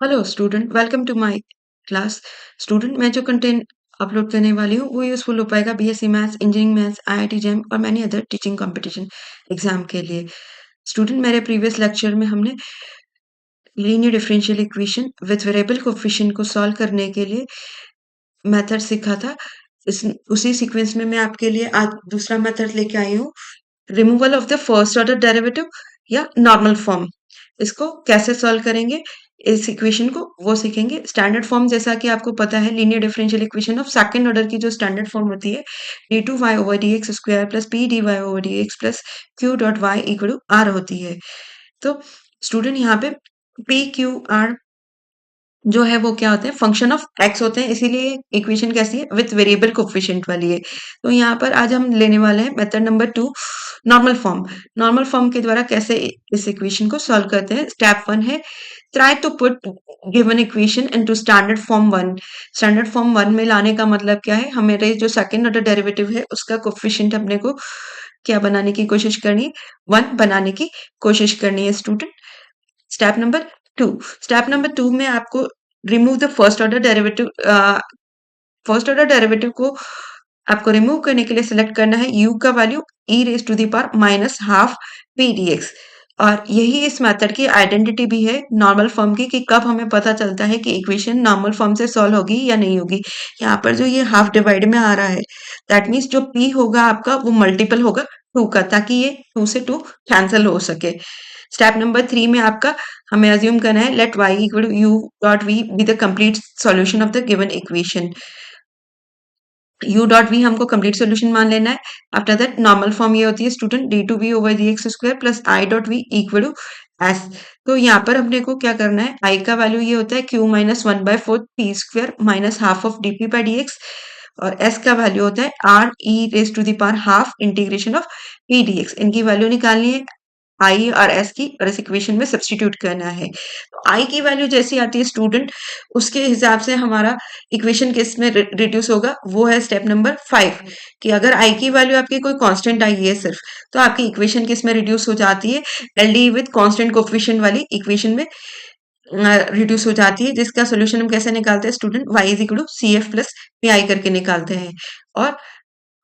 Hello student, welcome to my class. Student, मैं जो content upload करने वाली हूँ वो यूजफुल हो पाएगा BSc maths, engineering maths, IIT JAM और many other teaching competition exam के लिए। स्टूडेंट, मेरे प्रीवियस लेक्चर में हमने linear differential equation with variable coefficient को सॉल्व करने के लिए मेथड सीखा था। इस उसी सीक्वेंस में मैं आपके लिए आज दूसरा मेथड लेके आई हूँ, removal of the first order derivative या नॉर्मल फॉर्म। इसको कैसे सॉल्व करेंगे, इस इक्वेशन को वो सीखेंगे। स्टैंडर्ड फॉर्म जैसा कि आपको पता है, linear differential equation of second order की जो स्टैंडर्ड फॉर्म होती है, d2y over dx square plus p dy over dx plus q dot y equal to r होती है। तो स्टूडेंट, यहाँ पे p q r जो है वो क्या होते हैं, फंक्शन ऑफ एक्स होते हैं, इसीलिए इक्वेशन कैसी है, विथ वेरिएबल कोफिशिएंट वाली है। तो यहाँ पर आज हम लेने वाले हैं method number 2, normal form. Normal form के द्वारा कैसे इस इक्वेशन को सॉल्व करते हैं। स्टेप 1 है, try to put given equation into standard form 1। Standard form 1 में लाने का मतलब क्या है, हमारे जो सेकंड ऑर्डर डेरिवेटिव है उसका कोफिशिएंट अपने को क्या बनाने की कोशिश करनी है, 1 बनाने की कोशिश करनी है student. Step number 2, step number 2 में आपको remove the first order derivative को आपको रिमूव करने के लिए सिलेक्ट करना है u का value e raise to the power minus half P D X. और यही इस मेथड की आइडेंटिटी भी है नॉर्मल फॉर्म की, कि कब हमें पता चलता है कि इक्वेशन नॉर्मल फॉर्म से सॉल्व होगी या नहीं होगी। यहाँ पर जो ये हाफ डिवाइड में आ रहा है, दैट मीन्स जो p होगा आपका वो मल्टीपल होगा 2 का, ताकि ये 2 से 2 कैंसिल हो सके। स्टेप नंबर 3 में आपका हमें अज्यूम करना है, let y equal to u dot v be the complete solution of the given equation. u dot v हमको कंप्लीट सॉल्यूशन मान लेना है। आफ्टर दैट नॉर्मल फॉर्म ये होती है student, D two V over D X square plus I dot V equal to S. तो यहाँ पर अपने को क्या करना है, i का वैल्यू ये होता है q minus 1/4 P square minus half of D P by D X, और s का वैल्यू होता है r e raise to the power half integration of P D X. इनकी वैल्यू निकालनी है आई और एस की, और इस इक्वेशन में सब्स्टिट्यूट करना है। तो आई की वैल्यू जैसी आती है स्टूडेंट, उसके हिसाब से हमारा इक्वेशन किस में रिड्यूस होगा, वो है स्टेप नंबर 5, कि अगर आई की वैल्यू आपकी कोई कांस्टेंट आई है सिर्फ, तो आपकी इक्वेशन किस में रिड्यूस हो जाती है, एलडी विद कांस्टेंट कोफिशिएंट वाली इक्वेशन में रिड्यूस हो जाती है, जिसका सोल्यूशन हम कैसे निकालते हैं student, y is equal to C F plus P I करके निकालते हैं। और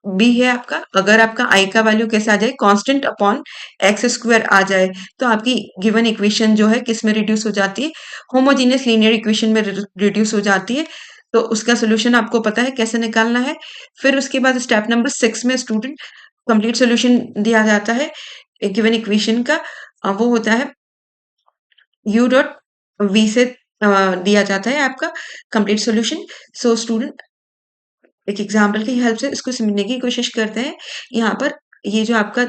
बी है आपका, अगर आपका आई का वैल्यू कैसे आ जाए, कांस्टेंट अपॉन एक्स स्क्वायर आ जाए, तो आपकी गिवन इक्वेशन जो है किस में रिड्यूस हो जाती है, होमोजेनियस लीनियर इक्वेशन में रिड्यूस हो जाती है। तो उसका सोल्यूशन आपको पता है कैसे निकालना है। फिर उसके बाद स्टेप नंबर 6 में स्टूडेंट कंप्लीट सोल्यूशन दिया जाता है गिवन इक्वेशन का, वो होता है u डॉट v से दिया जाता है आपका कंप्लीट सोल्यूशन। सो स्टूडेंट, एक एग्जाम्पल की हेल्प से इसको समझने की कोशिश करते हैं। यहाँ पर ये जो आपका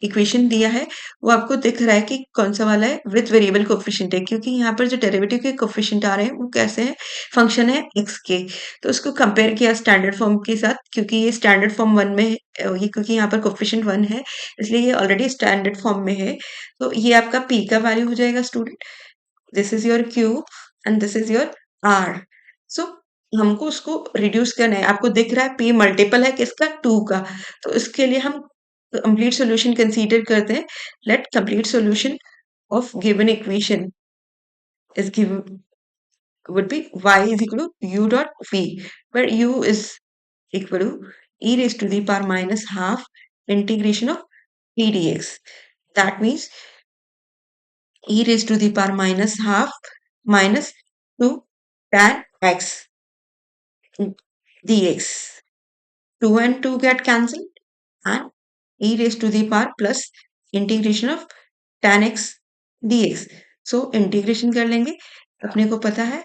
इक्वेशन दिया है वो आपको दिख रहा है कि कौन सा वाला है, विथ वेरिएबल कोफिशिएंट है, क्योंकि यहाँ पर जो डेरिवेटिव के कोफिशिएंट आ रहे हैं वो कैसे हैं, फंक्शन है x के। तो उसको कंपेयर किया स्टैंडर्ड फॉर्म के साथ, क्योंकि ये स्टैंडर्ड फॉर्म 1 में है, ये क्योंकि यहाँ पर कोफिशिएंट 1 है, इसलिए ये ऑलरेडी स्टैंडर्ड फॉर्म में है। तो ये आपका p का वैल्यू हो जाएगा student, this is your q and this is your r। सो हमको उसको रिड्यूस करना है। आपको दिख रहा है p मल्टीपल है किसका, 2 का। तो इसके लिए हम कंप्लीट सॉल्यूशन कंसीडर करते हैं। Let complete solution of given equation is given would be y is equal to u dot v, where u is equal to e raised to the power minus half integration of p dx. That means e raised to the power minus half minus 2 tan x dx. 2 and 2 get cancelled, and e raised to the power plus integration of tan x dx. So integration कर लेंगे। अपने को पता है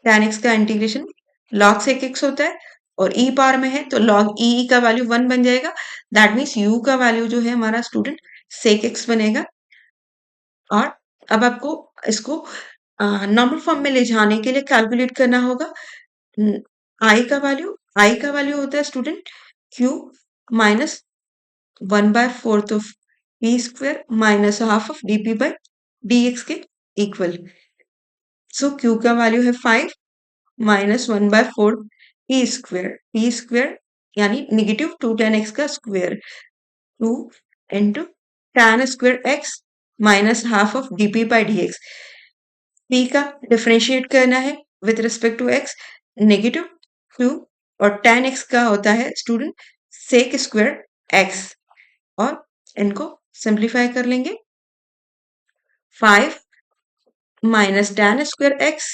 tan x का integration log sec x होता है, और e पावर में है तो log e का वैल्यू 1 बन जाएगा। दैट मीन्स u का वैल्यू जो है हमारा स्टूडेंट sec x बनेगा। और अब आपको इसको नॉर्मल फॉर्म में ले जाने के लिए कैलकुलेट करना होगा। आई का वैल्यू होता है student q minus 1/4 of P square minus half of D P by D X के इक्वल। सो क्यू का वैल्यू है 5 माइनस 1/4 पी स्क्वायर यानी नेगेटिव 2 tan x का square, 2 into tan square x minus half of D P by D X. p का differentiate करना है with respect to x, negative 2, और tan x का होता है स्टूडेंट सेक स्क्वायर x, और इनको सिंप्लीफाई कर लेंगे। 5 minus tan square x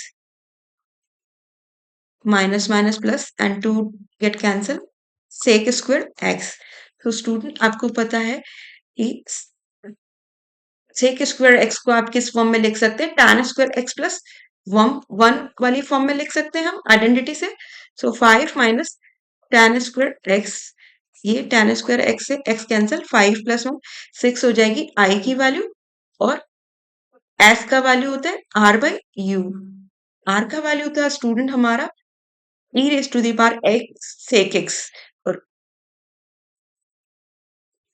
minus minus plus and 2 get cancel, sec square x। तो स्टूडेंट आपको पता है कि सेक स्क्वायर एक्स को आप किस फॉर्म में लिख सकते हैं, tan square x plus one वाली फॉर्म में लिख सकते हैं हम आइडेंटिटी से। सो 5 माइनस tan स्क्वायर एक्स, ये tan स्क्वायर एक्स से x कैंसिल, 5 प्लस 1 6 हो जाएगी i की वैल्यू, और s का वैल्यू होता है r बाई यू। r का वैल्यू होता है स्टूडेंट हमारा e raise to the power x sec x, और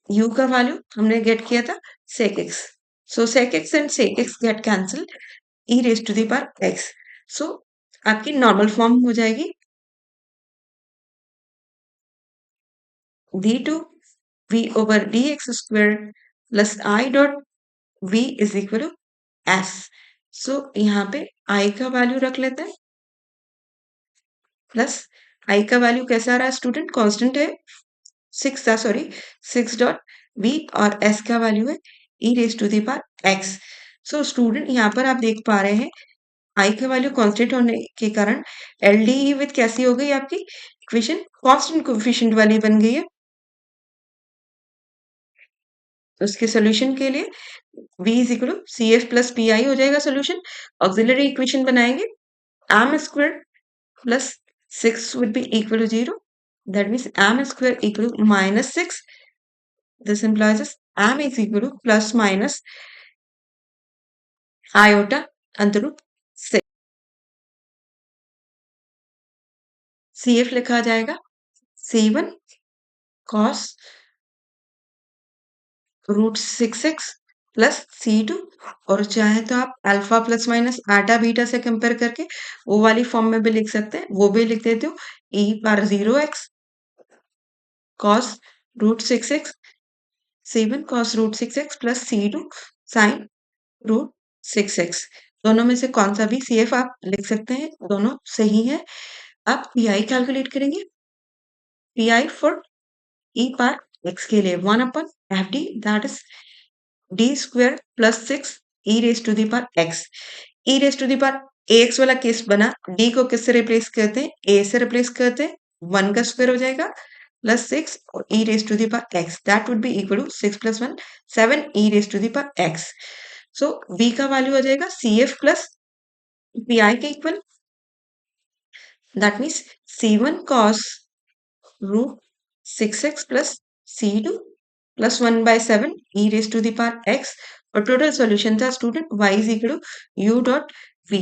u का वैल्यू हमने गेट किया था sec x। So sec x and sec x get cancel, e raise to the power x। So आपकी नॉर्मल फॉर्म हो जाएगी d2 v over dx square plus I dot v is equal to s। सो यहाँ पे I का value रख लेते हैं, plus I का वैल्यू कैसा आ रहा है स्टूडेंट, कांस्टेंट है 6 था, सॉरी 6 डॉट v, और s का वैल्यू है e raise to the power x। So student यहाँ पर आप देख पा रहे हैं I का वैल्यू कांस्टेंट होने के कारण LDE विथ कैसी हो गई आपकी इक्वेशन, कांस्टेंट कोएफिशिएंट वाली बन गई है। तो उसके सॉल्यूशन के लिए v is equal to C F plus P I हो जाएगा सॉल्यूशन। ऑक्सिलरी इक्वेशन बनाएंगे, m square plus 6 would be equal to 0, that means m square equal to minus 6, this implies as m is equal to plus minus iota under root 6। CF लिखा जाएगा C1 cos root 6x plus C2, और चाहे तो आप alpha plus minus आटा beta से compare करके वो वाली फॉर्म में भी लिख सकते हैं, वो भी लिख देते हो e पावर 0x cos root 6x, C1 cos root 6x plus C2 sin root 6x। दोनों में से कौन सा भी CF आप लिख सकते हैं, दोनों सही है। आप PI कैलकुलेट करेंगे, PI फॉर e पावर x के लिए 1 अपन FD, that is d square plus 6 e raise to the power x। e raise to the power ax वाला केस बना, d को किससे रिप्लेस करते हैं, a से रिप्लेस करते हैं, 1 का स्क्वायर हो जाएगा प्लस 6 और e raise to the power x, that would be equal to 6 plus 1 7 e raise to the power x। So v का वैल्यू आ जाएगा CF प्लस PI के equal, that means C1 cos root 6x plus C2 plus 1 by 7 e raise to the power x, और total solution था student y is equal to u dot v।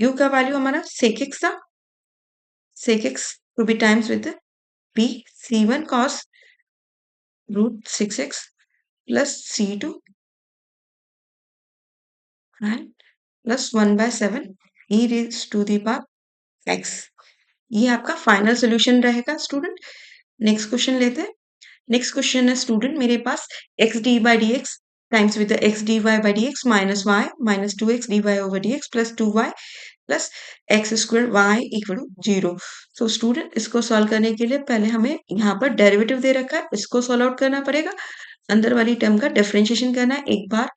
u का value हमारा sec x था, sec x to be times with p, C1 cos root 6x plus C2 and plus 1 by 7 e raise to the power x। ये आपका final solution रहेगा student. Next question लेते हैं। Next question है student मेरे पास x d by D x times with x d y by D x minus 2x d y over D x plus 2y plus x square y equal to 0। So student इसको solve करने के लिए पहले हमें यहाँ पर derivative दे रखा है, इसको सॉल्व आउट करना पड़ेगा, अंदर वाली टर्म का डिफरेंशिएशन करना है। एक बार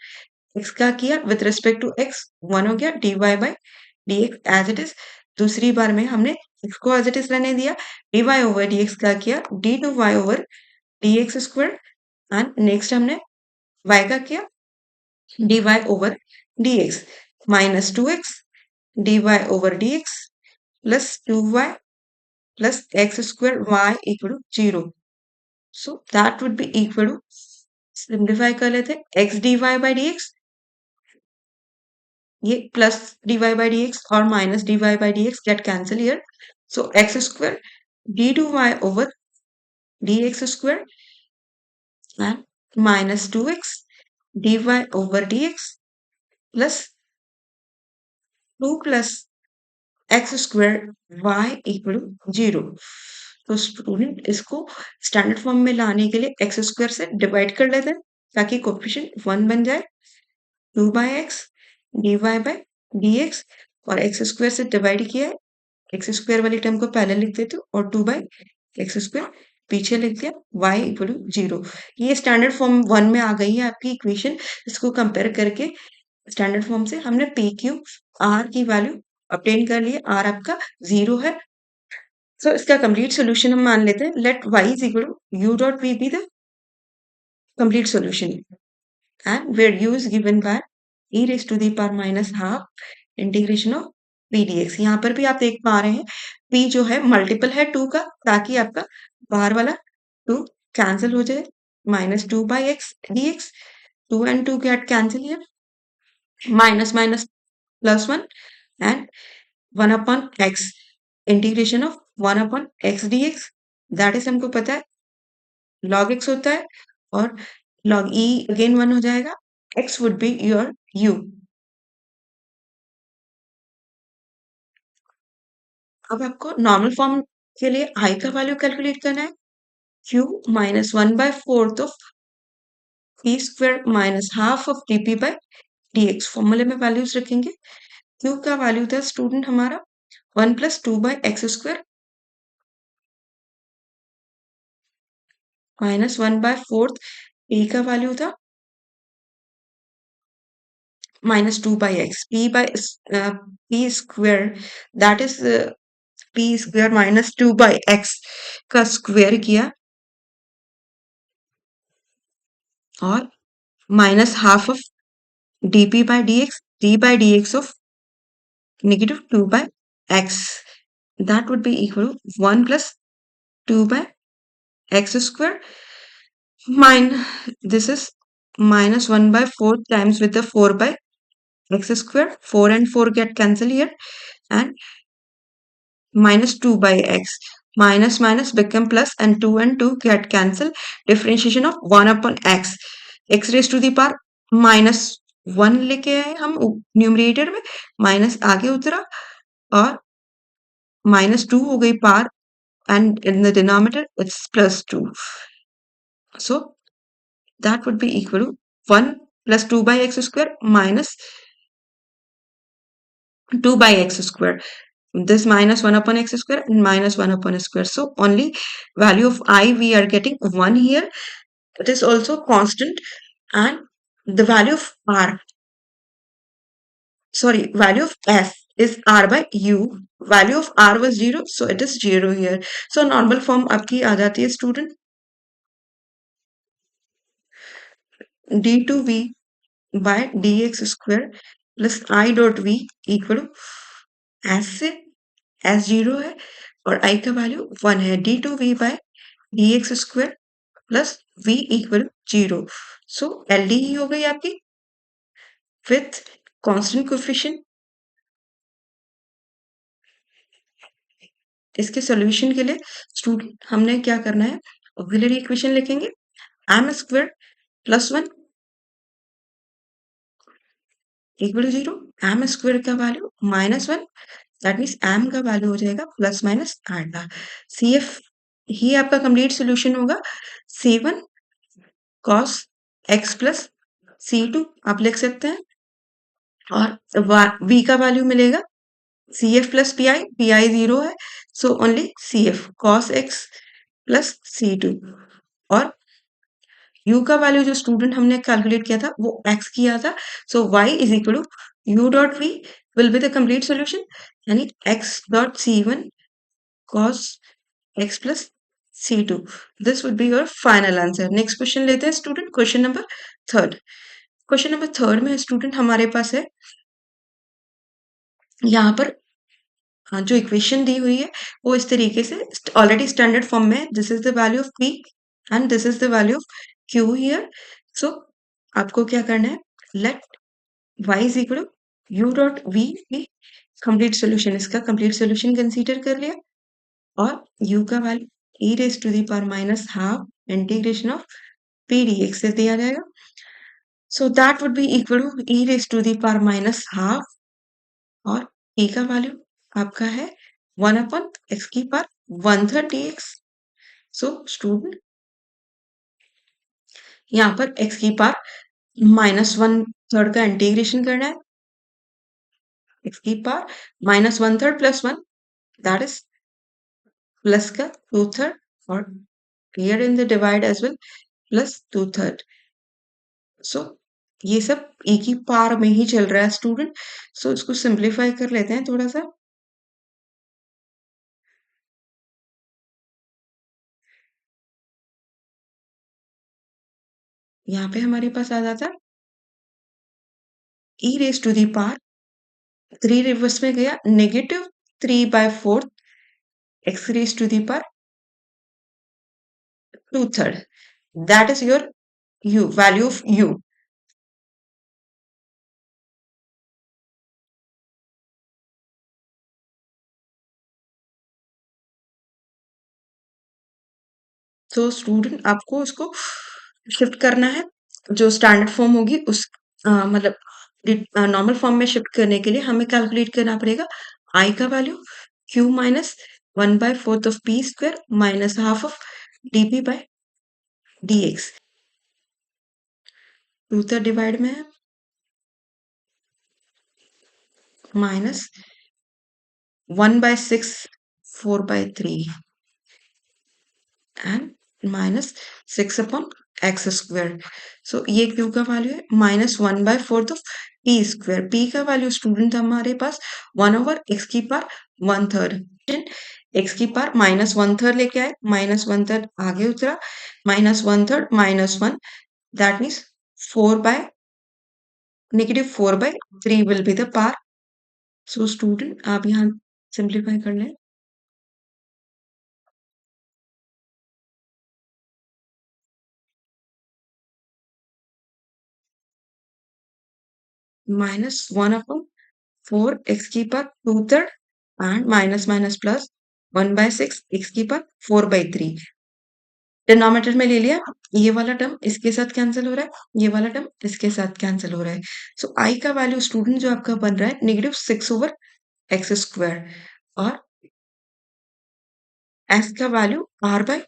x का किया विथ रिस्पेक्ट टू x 1 हो गया, dy by dx as it is. दूसरी बार में हमने x को एज इट इज रहने दिया, dy ओवर dx का किया d2y over dx square, and next हमने y का किया dy over dx minus 2x dy over dx plus 2y plus x square y equal to 0। So that would be equal to, simplify कर लेते हैं, x dy by dx, ये plus dy by dx और minus dy by dx get cancel here. So x square d2y over dx square and minus 2x dy over dx plus 2 plus x square y equal to 0। तो student इसको standard form में लाने के लिए x square से divide कर लेते हैं ताकि कोफिशिएंट 1 बन जाए, 2 by x dy by dx और एक्स स्क्वायर से डिवाइड किया है, एक्स स्क्वायर वाली टर्म को पहले लिख देते हो और 2/x² पीछे लिख दिया, y इक्वल टू 0। ये स्टैंडर्ड फॉर्म 1 में आ गई है आपकी इक्वेशन। इसको कंपेयर करके स्टैंडर्ड फॉर्म से हमने पी क्यू आर की वैल्यू ऑब्टेन कर ली है। आर आपका 0 है। सो इसका कंप्लीट सोल्यूशन हम मान लेते हैं। Let y is equal to u dot v be the complete solution and where u is given by e raise to the power minus half integration of P D X. यहाँ पर भी आप देख पा रहे हैं p जो है मल्टीपल है 2 का, ताकि आपका बाहर वाला 2 कैंसिल हो जाए। -2/x dx, 2 and 2 get cancel here, minus minus plus 1 and 1 upon x integration of 1 upon x dx, that is हमको पता है log x होता है और log e अगेन 1 हो जाएगा। x would be your u। अब आपको नॉर्मल फॉर्म के लिए i का वैल्यू कैलकुलेट करना है। q minus 1/4 of p square minus half of dp by dx। फॉर्मूले में वैल्यूज रखेंगे। q का वैल्यू था स्टूडेंट हमारा 1 + 2/x² माइनस 1/4। p का वैल्यू था -2/x। p square that is p square minus 2/x का स्क्वायर किया और minus half of dp by dx, d by dx of -2/x, that would be equal to 1 + 2/x², this is -1/4 times with the 4/x², 4 and 4 get cancelled here, and -2/x, minus minus become plus, and 2 and 2 get cancelled, differentiation of 1 upon x, x raised to the power -1 लेके आए हम numerator में, minus आगे उतरा और -2 हो गई power, and in the denominator it's +2, so that would be equal to 1 + 2/x² minus 2/x². This -1 upon x² and -1 upon square. So only value of I we are getting 1 here. It is also constant, and the value of r, sorry, value of f is r by u. Value of r was 0, so it is 0 here. So normal form आपकी आ जाती है student, d2v by dx² plus I dot v equal to s से s 0 है और I का value 1 है, d2v by dx² plus v equal 0. So LD ही हो गई आपकी with constant coefficient। इसके सॉल्यूशन के लिए स्टूडेंट हमने क्या करना है, ऑक्सिलरी इक्वेशन लिखेंगे m² plus 1 equal to 0, m² का वैल्यू -1, दैट मीन्स m का वैल्यू हो जाएगा प्लस माइनस आधा। CF ही आपका कंप्लीट सोल्यूशन होगा, C1 cos x plus C2 आप लिख सकते हैं, और v का वैल्यू मिलेगा CF plus PI, PI 0 है, so only CF cos x plus C2, और u का वैल्यू जो स्टूडेंट हमने कैलकुलेट किया था वो x किया था, so y is equal to u dot v will be the complete solution, यानी x dot C1 cos x plus C2, this would be your final answer। Next question लेते हैं student, question number third. Question number third में student हमारे पास है, यहाँ पर जो equation दी हुई है वो इस तरीके से ऑलरेडी स्टैंडर्ड फॉर्म में, this is the value of p and this is the value of q here. So आपको क्या करना है, let y is equal to u dot v की कंप्लीट सोल्यूशन, इसका कंप्लीट सोल्यूशन कंसीडर कर लिया, और u का value e raise to the power minus half integration of p dx से दिया जाएगा, so that would be equal to e raise to the power minus half, और e का वैल्यू आपका है 1 upon x की पावर 1/3 dx। सो student यहाँ पर x की पावर -1/3 का इंटीग्रेशन करना है, x की power minus 1/3 plus 1 that is plus का 2/3 और here in the divide as well plus 2/3 सो ये सब एक ही पावर में ही चल रहा है स्टूडेंट सो इसको सिंप्लीफाई कर लेते हैं थोड़ा सा यहाँ पे हमारे पास आ जाता है e raise to the power 3 reverse में गया -3/4 x raise to the power 2/3 that is your u value of u तो स्टूडेंट आपको इसको शिफ्ट करना है जो स्टैंडर्ड फॉर्म होगी उस मतलब नॉर्मल फॉर्म में शिफ्ट करने के लिए हमें कैलकुलेट करना पड़ेगा आई का value q minus 1/4 of P square minus half of dp by dx two third divide में है minus 1/6 4/3 and minus 6 upon X square so ये क्यू का वैल्यू है -1/4 ऑफ पी स्क्वायर पी का वैल्यू स्टूडेंट हमारे पास 1/x की power 1/3 x की पावर -1/3 लेके आए -1/3 आगे उतरा -1/3 -1 that means 4/-4/3 will be the power so student आप यहाँ सिंप्लीफाई कर लें -1/4 x की power 2/3 and minus minus plus 1/6 x की पावर 4/3 डिनोमिनेटर में ले लिया ये वाला टर्म इसके साथ कैंसिल हो रहा है ये वाला टर्म इसके साथ कैंसिल हो रहा है सो आई का वैल्यू स्टूडेंट जो आपका बन रहा है -6/x² और x का वैल्यू r/u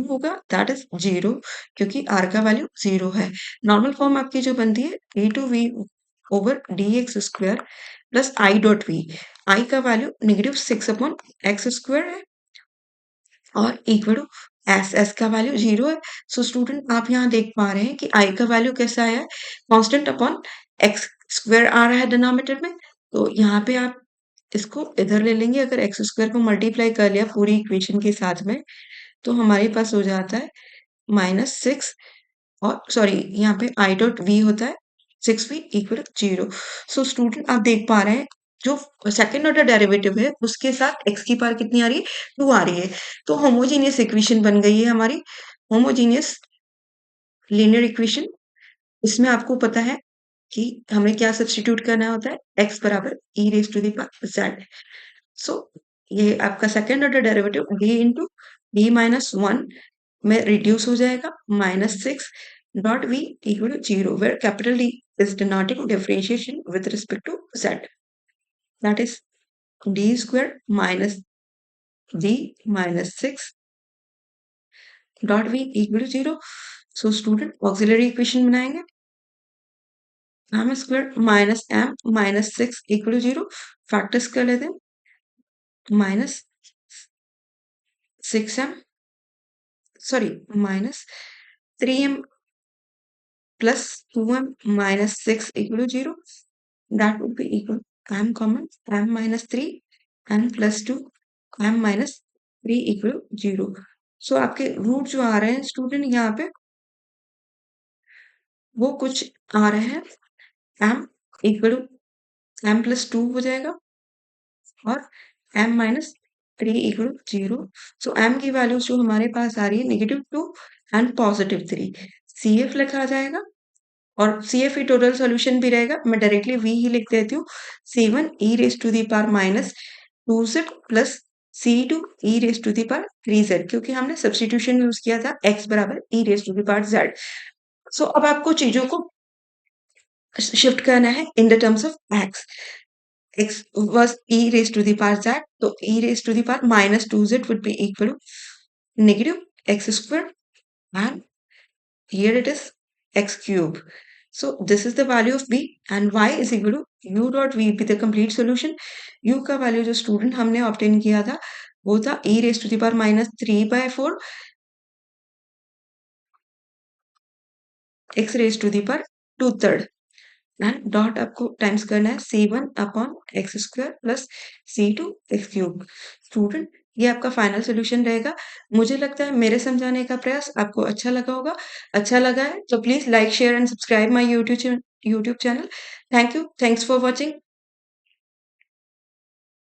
होगा दैट इज 0 क्योंकि r का वैल्यू 0 है नॉर्मल फॉर्म आपकी जो बनती है a/v/dx² प्लस i.v आई का वैल्यू -6/x² है और इक्वल टू एस का वैल्यू 0 है सो स्टूडेंट आप यहाँ देख पा रहे हैं कि आई का वैल्यू कैसा आया है कांस्टेंट अपॉन एक्स स्क्वायर आ रहा है डिनोमिनेटर में तो यहाँ पे आप इसको इधर ले लेंगे अगर एक्स स्क्वायर को मल्टीप्लाई कर लिया पूरी इक्वेशन के साथ में तो हमारे पास हो जाता है -6 और सॉरी यहाँ पे i.v होता है 6v इक्वल 0 सो स्टूडेंट आप देख पा रहे हैं जो सेकंड ऑर्डर डेरिवेटिव है उसके साथ x की पावर कितनी आ रही है 2 आ रही है तो होमोजीनियस इक्वेशन बन गई है हमारी होमोजीनियस लीनियर इक्वेशन इसमें आपको पता है कि हमें क्या सब्स्टिट्यूट करना होता है x बराबर e raise to the power z so ये आपका second order derivative d into d minus 1 में रिड्यूस हो जाएगा -6 dot v equal to 0 where capital D is denoting differentiation with respect to z that is d square minus d minus 6 dot v equal to 0 so student auxiliary equation बनाएंगे m square minus m minus 6 equal to 0 factors कर लेते हैं minus 6m sorry minus 3m plus 2m minus 6 equal to 0 that would be equal m common m minus 3 m plus 2 m minus 3 equal to 0 so आपके root जो आ रहे हैं student यहाँ पे वो कुछ आ रहे हैं m equal to m plus 2 हो जाएगा और m minus 3 equal to 0 so m की वैल्यू जो हमारे पास आ रही है -2 एंड +3 CF लिखा जाएगा और CF ही टोटल सॉल्यूशन भी रहेगा मैं डायरेक्टली V ही लिख देती हूँ C1 e raise to the power -2z plus C2 e raise to the power 3z क्योंकि हमने सब्स्टिट्यूशन यूज किया था x बराबर e raise to the power z so अब आपको चीजों को शिफ्ट करना है in the terms of x was e raised to the power z so e raised to the power -2z would be equal to negative x square and here it is x cube So this is the value of b and y is equal to u dot v be the complete solution. u का value जो student हमने obtain किया था वो था e raised to the power minus 3/4 x raised to the power 2/3 and dot आपको times करना है c1 upon X square plus c2 x cube. Student ये आपका फाइनल सॉल्यूशन रहेगा। मुझे लगता है मेरे समझाने का प्रयास आपको अच्छा लगा होगा। अच्छा लगा है तो please like share and subscribe my YouTube channel. Thank you, thanks for watching.